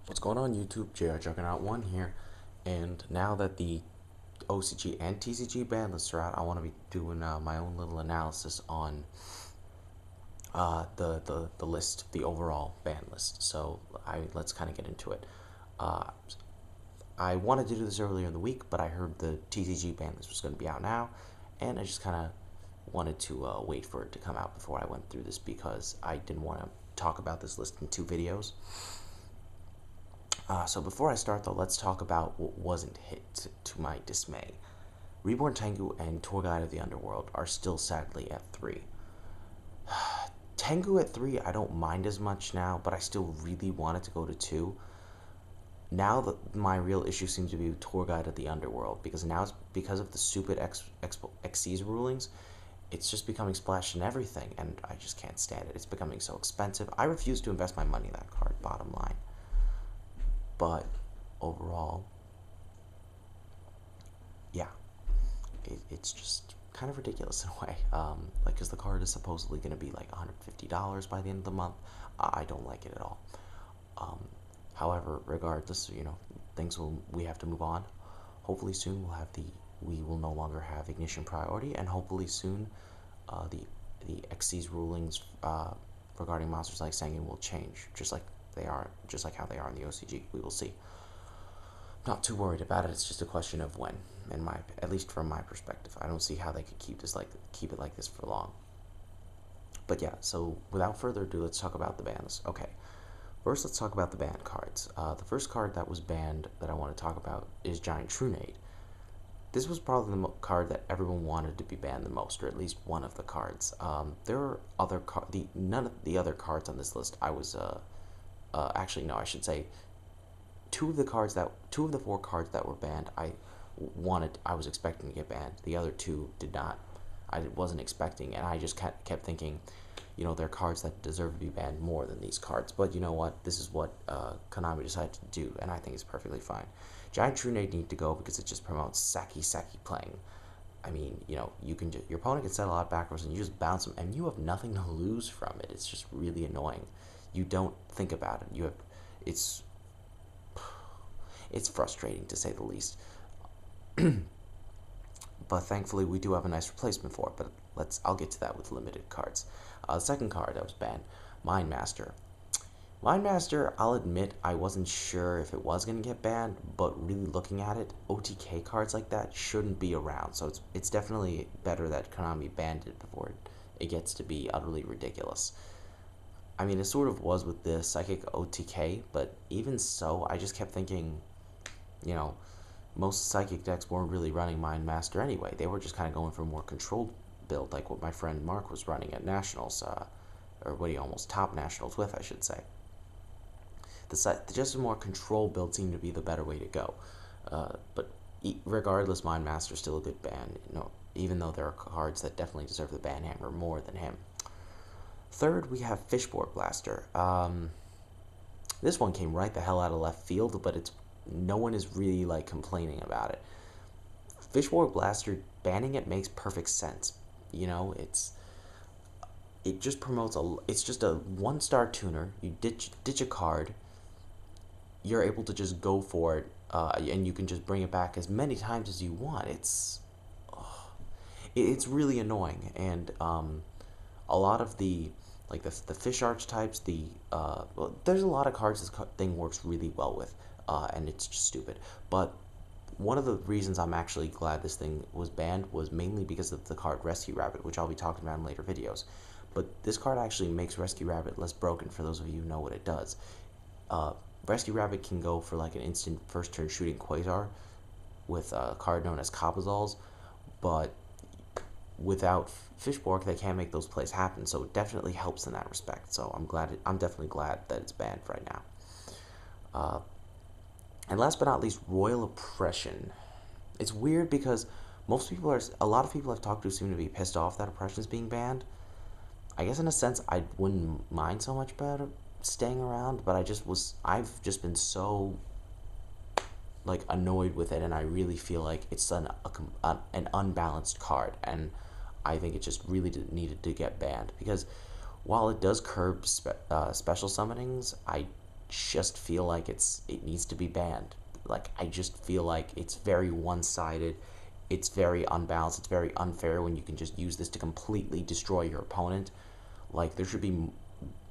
What's going on YouTube? JR Juggernaut1 here, and now that the OCG and TCG ban lists are out, I want to be doing my own little analysis on the list, the overall ban list. So let's kind of get into it. Uh, I wanted to do this earlier in the week, but I heard the TCG ban list was going to be out now, and I just kind of wanted to wait for it to come out before I went through this because I didn't want to talk about this list in two videos. So before I start though, let's talk about what wasn't hit to my dismay. Reborn Tengu and Tour Guide of the Underworld are still sadly at 3. Tengu at 3 I don't mind as much now, but I still really want it to go to 2. Now that my real issue seems to be with Tour Guide of the Underworld, because now it's because of the stupid XC's rulings, it's just becoming splash in everything, and I just can't stand it. It's becoming so expensive. I refuse to invest my money in that card, bottom line. But overall, yeah, it's just kind of ridiculous in a way. Like, because the card is supposedly going to be like $150 by the end of the month. I don't like it at all. However, regardless, we have to move on. Hopefully soon we will no longer have ignition priority, and hopefully soon, the XC's rulings regarding monsters like Sanguine will change, just like how they are in the OCG. We will see. Not too worried about it. It's just a question of when. At least from my perspective, I don't see how they could keep it like this for long. But yeah, so without further ado, let's talk about the bans. Okay, first let's talk about the banned cards. The first card that was banned that I want to talk about is Giant Trunade. This was probably the card that everyone wanted to be banned the most, or at least one of the cards. There are none of the other cards on this list I was actually no, I should say two of the 4 cards that were banned I was expecting to get banned. The other 2 did not. I wasn't expecting, and I just kept thinking, there are cards that deserve to be banned more than these cards. But you know what? This is what Konami decided to do, and I think it's perfectly fine. Giant Trunade need to go because it just promotes Saki playing. I mean, your opponent can settle out backwards, and you just bounce them, and you have nothing to lose from it. It's just really annoying. You don't think about it. It's frustrating to say the least. But thankfully, we do have a nice replacement for it. But I'll get to that with limited cards. The second card that was banned, Mind Master. Mind Master, I'll admit I wasn't sure if it was going to get banned, but really looking at it, OTK cards like that shouldn't be around. So it's definitely better that Konami banned it before it gets to be utterly ridiculous. I mean, it sort of was with the Psychic OTK, but even so, I just kept thinking, most Psychic decks weren't really running Mind Master anyway. They were just kind of going for a more controlled build, like what my friend Mark was running at Nationals, or what he almost topped Nationals with, I should say. Just a more controlled build seemed to be the better way to go. But regardless, Mind Master is still a good ban, even though there are cards that definitely deserve the ban hammer more than him. Third, we have Fishborg Blaster. This one came right the hell out of left field, but no one is really complaining about it. Fishborg Blaster, banning it makes perfect sense. It just promotes it's just a 1-star tuner. You ditch a card. You're able to just go for it, and you can just bring it back as many times as you want. It's really annoying, and a lot of the fish archetypes, there's a lot of cards this thing works really well with, and it's just stupid. But one of the reasons I'm actually glad this thing was banned was mainly because of the card Rescue Rabbit, which I'll be talking about in later videos. But this card actually makes Rescue Rabbit less broken, for those of you who know what it does. Rescue Rabbit can go for an instant first turn shooting Quasar with a card known as Kabazals, but without Fishborg, they can't make those plays happen, so it definitely helps in that respect. So I'm definitely glad that it's banned right now. And last but not least, Royal Oppression. It's weird because a lot of people I've talked to seem to be pissed off that Oppression is being banned. I guess in a sense I wouldn't mind so much about it staying around, but I've just been so annoyed with it, and I really feel like it's an unbalanced card, and I think it just really needed to get banned, because while it does curb special summonings, I just feel like it needs to be banned. Like, I just feel like it's very one-sided. It's very unbalanced. It's very unfair when you can just use this to completely destroy your opponent. Like, there should be,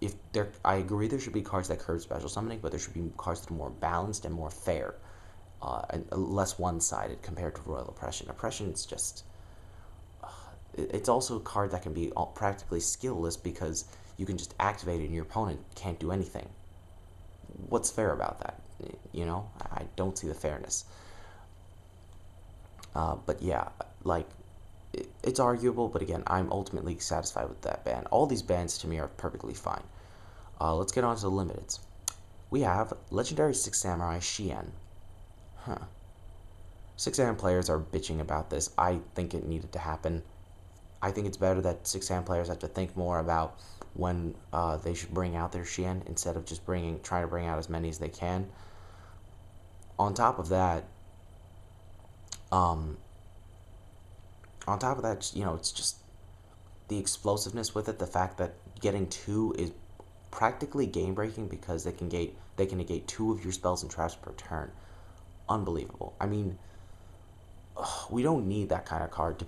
if there, I agree there should be cards that curve special summoning, but there should be cards that are more balanced and more fair, and less one-sided compared to Royal Oppression. Oppression is just, it's also a card that can be practically skillless because you can just activate it and your opponent can't do anything. What's fair about that? You know, I don't see the fairness. But yeah, like, it's arguable, but again, I'm ultimately satisfied with that ban. All these bans to me are perfectly fine. Let's get on to the limiteds. We have Legendary 6 Samurai Shien. Huh. 6 Sam players are bitching about this. I think it needed to happen. I think it's better that 6 Sam players have to think more about when they should bring out their Shien instead of just trying to bring out as many as they can. On top of that, you know, it's just the explosiveness with it. The fact that getting 2 is practically game breaking because they can negate 2 of your spells and traps per turn. Unbelievable. I mean, we don't need that kind of card to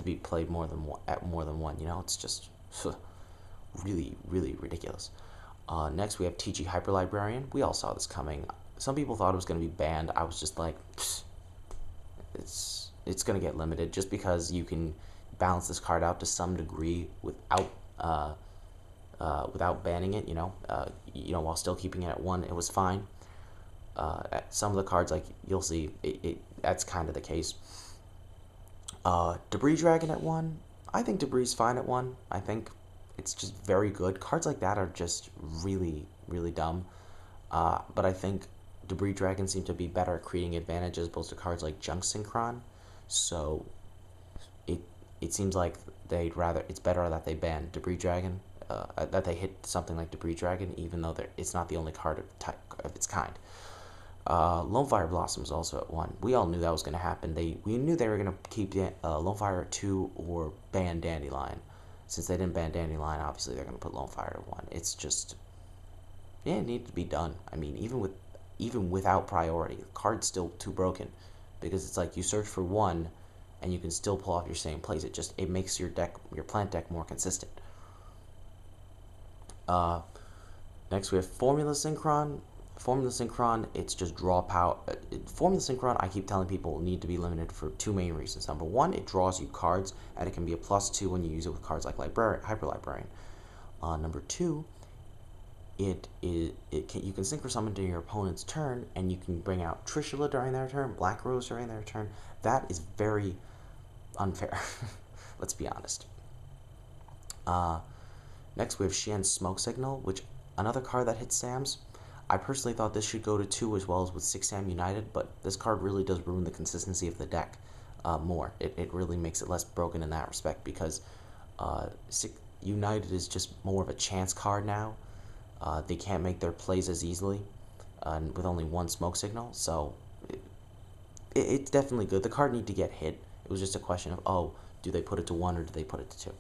be played more than one. You know, it's just really, really ridiculous. Next, we have TG Hyper Librarian. We all saw this coming. Some people thought it was going to be banned. I was just like, it's going to get limited just because you can balance this card out to some degree without banning it. You know, while still keeping it at 1, it was fine. Some of the cards, like you'll see, that's kind of the case. Debris Dragon at 1. I think Debris is fine at 1. I think it's just very good. Cards like that are just really, really dumb. But I think Debris Dragon seem to be better at creating advantage as opposed to cards like Junk Synchron. So it seems like it's better that they ban Debris Dragon, that they hit something like Debris Dragon, even though it's not the only card of its kind. Lone Fire Blossom is also at 1. We all knew that was going to happen. We knew they were going to keep Lone Fire at 2 or ban Dandelion. Since they didn't ban Dandelion, obviously they're going to put Lone Fire at 1. It's just, yeah, it needed to be done. I mean, even without priority, the card's still too broken because it's like you search for 1 and you can still pull off your same plays. It makes your plant deck more consistent. Next we have Formula Synchron. Formula Synchron, it's just draw power. Formula Synchron, I keep telling people, need to be limited for 2 main reasons. Number 1, it draws you cards, and it can be a +2 when you use it with cards like Hyper Librarian. Number 2, you can Synchro Summon during your opponent's turn, and you can bring out Trishula during their turn, Black Rose during their turn. That is very unfair. Let's be honest. Next, we have Xian's Smoke Signal, which another card that hits Sam's. I personally thought this should go to 2 as well as with 6 Sam United, but this card really does ruin the consistency of the deck more. It really makes it less broken in that respect because United is just more of a chance card now. They can't make their plays as easily with only 1 Smoke Signal, so it's definitely good. The card need to get hit. It was just a question of, do they put it to 1 or do they put it to 2?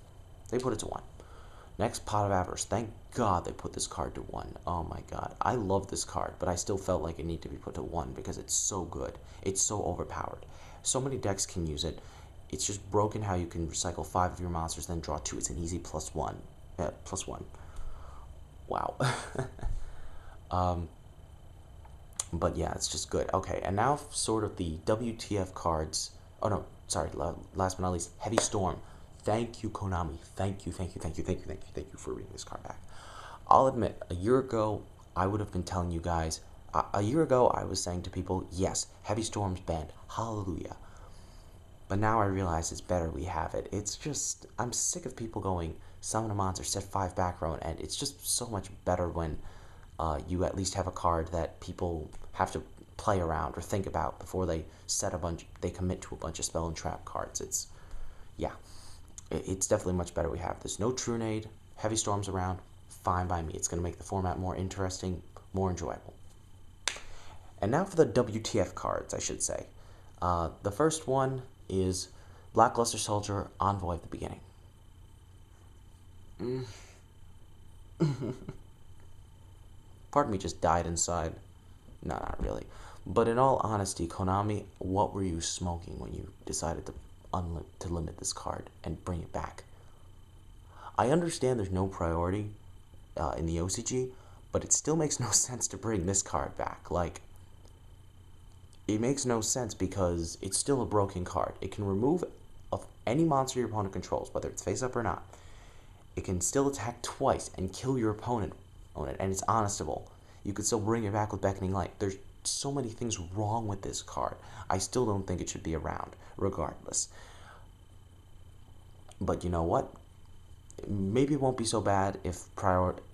They put it to 1. Next, Pot of Avarice. Thank God they put this card to 1. Oh my God. I love this card, but I still felt like it needed to be put to 1 because it's so good. It's so overpowered. So many decks can use it. It's just broken how you can recycle 5 of your monsters, then draw 2. It's an easy +1. +1. Wow. But yeah, it's just good. Okay, and now sort of the WTF cards. Oh no, sorry, last but not least, Heavy Storm. Thank you, Konami. Thank you for bringing this card back. I'll admit, a year ago, I would have been telling you guys, a year ago, I was saying to people, yes, Heavy Storm's banned. Hallelujah. But now I realize it's better we have it. It's just, I'm sick of people going, summon a monster, set 5 back row, and it's just so much better when you at least have a card that people have to play around or think about before they commit to a bunch of spell and trap cards. It's definitely much better we have this. No Trunade, Heavy Storms around, fine by me. It's going to make the format more interesting, more enjoyable. And now for the WTF cards, I should say. The first one is Blackluster Soldier, Envoy of the Beginning. Part of me just died inside. No, not really. But in all honesty, Konami, what were you smoking when you decided to limit this card and bring it back? I understand there's no priority in the OCG, but it still makes no sense to bring this card back. Like, it makes no sense because it's still a broken card. It can remove of any monster your opponent controls, whether it's face up or not. It can still attack twice and kill your opponent on it, and it's honestable. You could still bring it back with Beckoning Light. There's so many things wrong with this card. I still don't think it should be around, regardless. But you know what? Maybe it won't be so bad if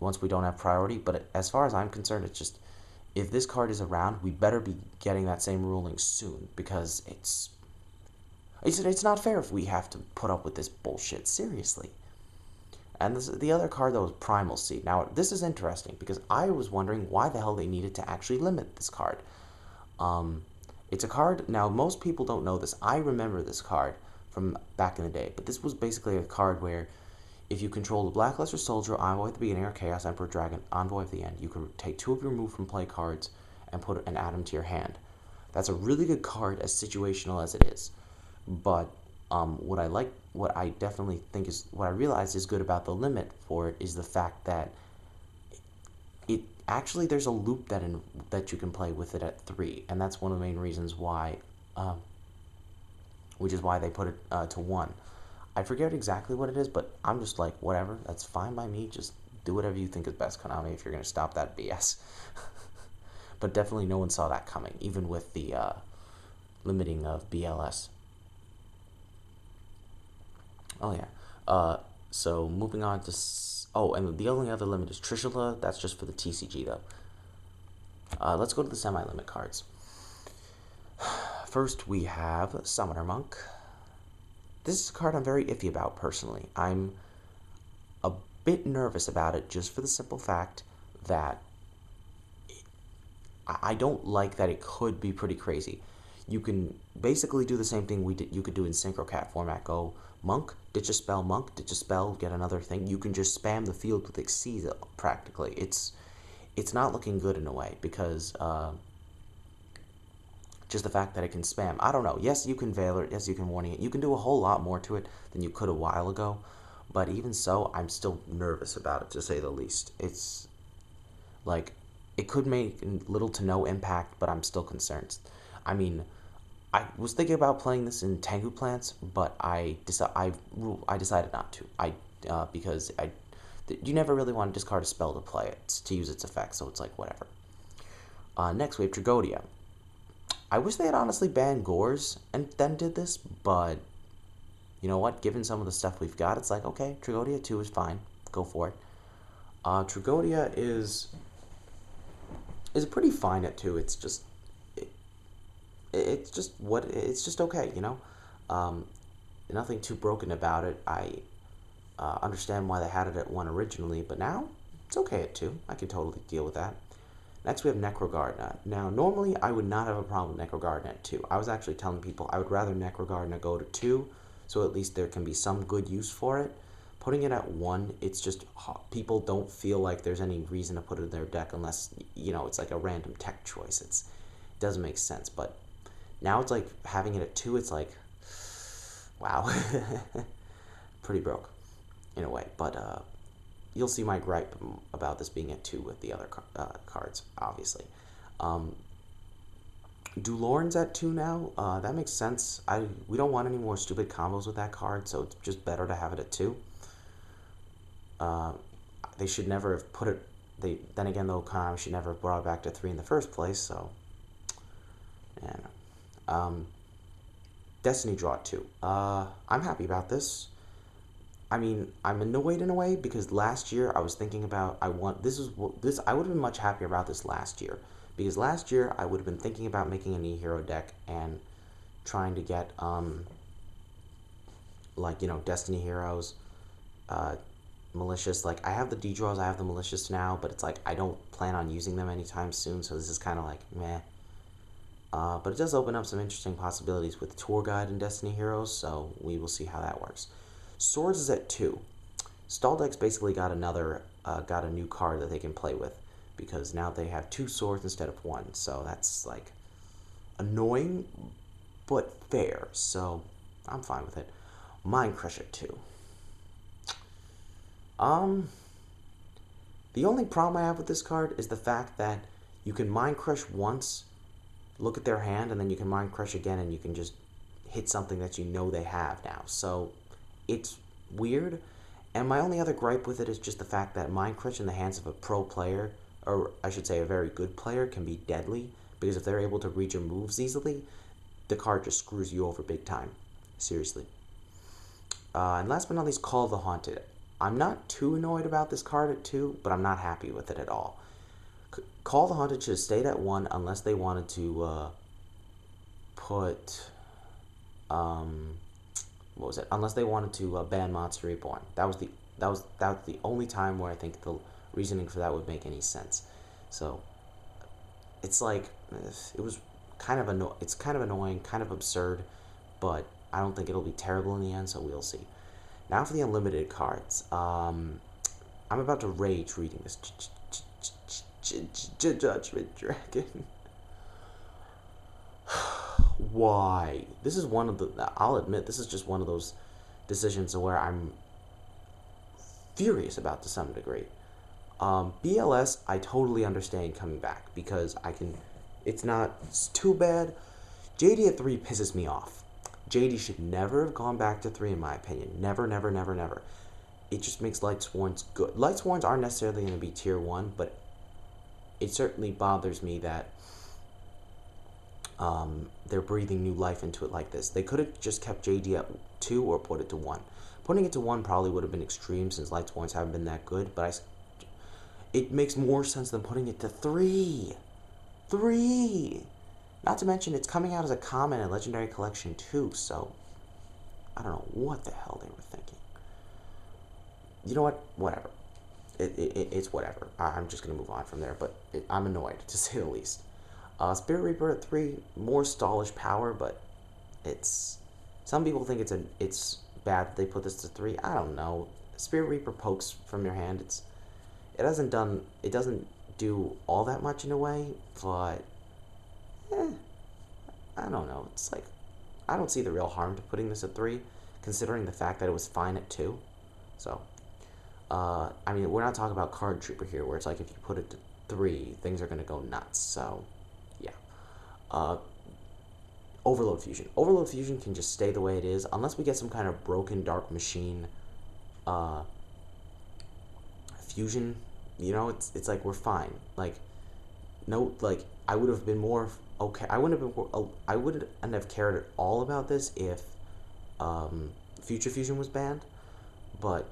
once we don't have priority, but as far as I'm concerned, it's just, if this card is around, we better be getting that same ruling soon, because it's not fair if we have to put up with this bullshit, seriously. And the other card, though, is Primal Seed. Now, this is interesting, because I was wondering why the hell they needed to actually limit this card. It's a card, now most people don't know this, I remember this card from back in the day, but this was basically a card where if you control the Black Luster Soldier, Envoy at the beginning, or Chaos Emperor Dragon, Envoy at the end, you can take 2 of your remove from play cards and add them to your hand. That's a really good card, as situational as it is. But what I realized is good about the limit for it is the fact that it actually, there's a loop that you can play with it at 3, and that's one of the main reasons why, which is why they put it to 1. I forget exactly what it is, but I'm just like, whatever, that's fine by me. Just do whatever you think is best, Konami, if you're going to stop that BS. But definitely no one saw that coming, even with the limiting of BLS. Oh, yeah. So, moving on to... Oh, and the only other limit is Trishula. That's just for the TCG, though. Let's go to the semi-limit cards. First, we have Summoner Monk. This is a card I'm very iffy about, personally. I'm a bit nervous about it, just for the simple fact that I don't like that it could be pretty crazy. You can basically do the same thing you could do in Synchrocat format. Go Monk, ditch a spell, get another thing. You can just spam the field with Exceed practically. It's not looking good in a way, because just the fact that it can spam. I don't know. Yes, you can Veiler it. Yes, you can Warning it. You can do a whole lot more to it than you could a while ago. But even so, I'm still nervous about it, to say the least. It's like, it could make little to no impact, but I'm still concerned. I mean, I was thinking about playing this in Tengu Plants, but I decided not to. Because you never really want to discard a spell to play it, to use its effect, so it's like, whatever. Next, we have Tragodia. I wish they had honestly banned Gores and then did this, but you know what? Given some of the stuff we've got, it's like, okay, Tragodia 2 is fine. Go for it. Tragodia is pretty fine at 2. It's just it's just okay, you know. Nothing too broken about it. I understand why they had it at 1 originally, but now it's okay at 2. I can totally deal with that. Next, we have Necrogardna. Now, normally, I would not have a problem with Necrogardna at 2. I was actually telling people I would rather Necrogardna go to 2, so at least there can be some good use for it. Putting it at 1, it's just, people don't feel like there's any reason to put it in their deck unless, you know, it's like a random tech choice. It doesn't make sense, but now it's like, having it at 2, it's like, wow. Pretty broke, in a way, but, you'll see my gripe about this being at 2 with the other cards, obviously. Dulorn's at 2 now. That makes sense. We don't want any more stupid combos with that card, so it's just better to have it at 2. They should never have put it... Then again, though, Konami should never have brought it back to 3 in the first place, so... And, Destiny Draw 2. I'm happy about this. I mean, I'm annoyed in a way, because last year I was thinking about, I would have been much happier about this last year, because last year I would have been thinking about making a Knee Hero deck and trying to get, like, you know, Destiny Heroes, Malicious. Like, I have the D-Draws, I have the Malicious now, but it's like, I don't plan on using them anytime soon, so this is kind of like, meh. But it does open up some interesting possibilities with Tour Guide and Destiny Heroes, so we will see how that works. Swords is at 2. Stall decks basically got a new card that they can play with, because now they have 2 swords instead of 1. So that's like annoying, but fair. So I'm fine with it. Mind Crusher 2. The only problem I have with this card is the fact that you can Mind Crush once, look at their hand, and then you can Mind Crush again, and you can just hit something that you know they have now. So it's weird. And my only other gripe with it is just the fact that Mind Crush in the hands of a pro player, or I should say a very good player, can be deadly, because if they're able to read your moves easily, the card just screws you over big time. Seriously. And last but not least, Call of the Haunted. I'm not too annoyed about this card at 2, but I'm not happy with it at all. Call of the Haunted should have stayed at 1 unless they wanted to put... what was it? Unless they wanted to ban Monster Reborn. That was the only time where I think the reasoning for that would make any sense. So it's like it was kind of it's kind of annoying, kind of absurd, but I don't think it'll be terrible in the end. So we'll see. Now for the unlimited cards. I'm about to rage reading this. Judgment Dragon. Why? This is one of the... I'll admit, this is just one of those decisions where I'm furious about to some degree. BLS, I totally understand coming back because I can... It's too bad. JD at 3 pisses me off. JD should never have gone back to 3 in my opinion. Never, never, never, never. It just makes Lightsworns good. Lightsworns aren't necessarily going to be tier 1, but it certainly bothers me that they're breathing new life into it like this. They could have just kept JD at 2 or put it to 1. Putting it to 1 probably would have been extreme since Lightsworns haven't been that good, but it makes more sense than putting it to 3. 3! Not to mention, it's coming out as a common and legendary collection too, so I don't know what the hell they were thinking. You know what? Whatever. It's whatever. I'm just going to move on from there, but I'm annoyed, to say the least. Spirit Reaper at 3, more stallish power, but it's... Some people think it's bad that they put this to 3. I don't know. Spirit Reaper pokes from your hand. It doesn't do all that much in a way, but... I don't know. It's like... I don't see the real harm to putting this at 3, considering the fact that it was fine at 2. So... I mean, we're not talking about Card Trooper here, where it's like if you put it to 3, things are going to go nuts, so... Yeah. Overload Fusion. Overload Fusion can just stay the way it is, unless we get some kind of broken Dark Machine fusion. You know, it's like we're fine. Like, no, like, I would have been more okay. I wouldn't have cared at all about this if Future Fusion was banned, but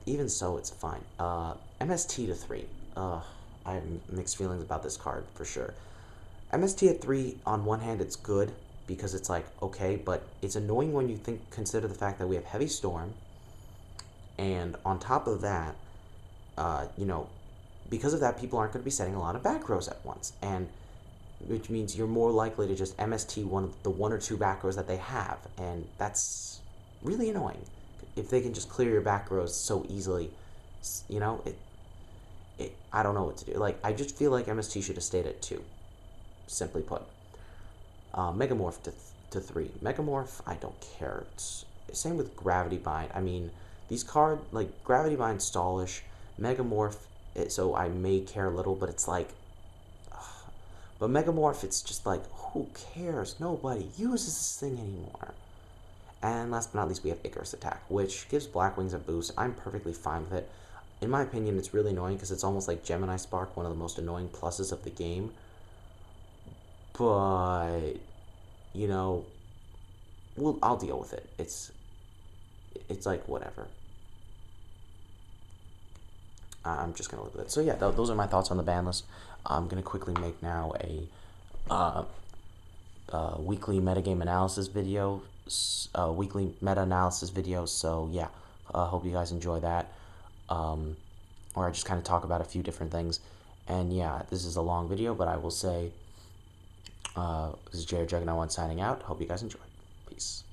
even so, it's fine. MST to 3. I have mixed feelings about this card for sure. MST at 3, on one hand, it's good because it's like, okay, but it's annoying when you consider the fact that we have Heavy Storm, and on top of that, you know, because of that, people aren't going to be setting a lot of back rows at once, and which means you're more likely to just MST the 1 or 2 back rows that they have, and that's really annoying. If they can just clear your back rows so easily, you know, I don't know what to do. Like, I just feel like MST should have stayed at 2, simply put. Megamorph to 3. Megamorph, I don't care. Same with Gravity Bind. I mean, these cards, like, Gravity Bind, stallish. Megamorph, so I may care a little, but it's like... But Megamorph, it's just like, who cares? Nobody uses this thing anymore. And last but not least, we have Icarus Attack, which gives Black Wings a boost. I'm perfectly fine with it. In my opinion, it's really annoying because it's almost like Gemini Spark, one of the most annoying pluses of the game. But, you know, I'll deal with it. It's like, whatever. I'm just going to live with it. So yeah, those are my thoughts on the ban list. I'm going to quickly make now a weekly metagame analysis video, weekly meta-analysis video, so yeah, hope you guys enjoy that, or I just kind of talk about a few different things, and yeah, this is a long video, but I will say, this is Jared Juggernaut signing out. Hope you guys enjoy. Peace.